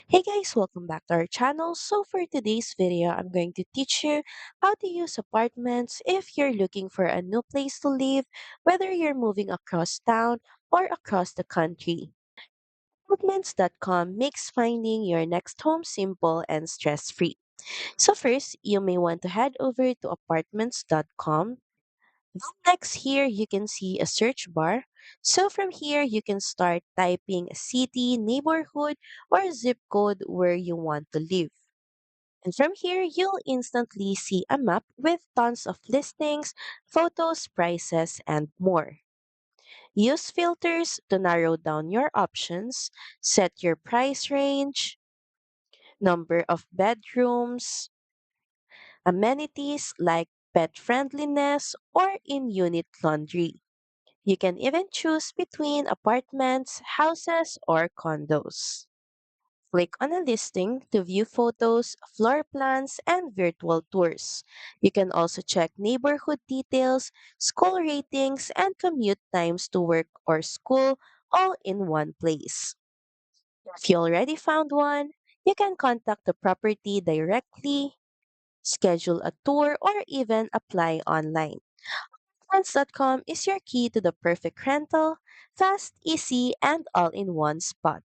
Hey guys, welcome back to our channel. So for today's video, I'm going to teach you how to use apartments if you're looking for a new place to live, whether you're moving across town or across the country. Apartments.com makes finding your next home simple and stress-free. So first, you may want to head over to apartments.com. Next here, you can see a search bar. So from here, you can start typing a city, neighborhood, or zip code where you want to live. And from here, you'll instantly see a map with tons of listings, photos, prices, and more. Use filters to narrow down your options, set your price range, number of bedrooms, amenities like pet friendliness, or in unit laundry. You can even choose between apartments, houses, or condos. Click on a listing to view photos, floor plans, and virtual tours. You can also check neighborhood details, school ratings, and commute times to work or school all in one place. If you already found one, you can contact the property directly, schedule a tour, or even apply online. Rents.com is your key to the perfect rental, fast, easy, and all in one spot.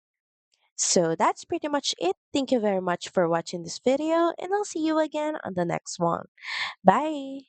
So that's pretty much it. Thank you very much for watching this video, and I'll see you again on the next one. Bye!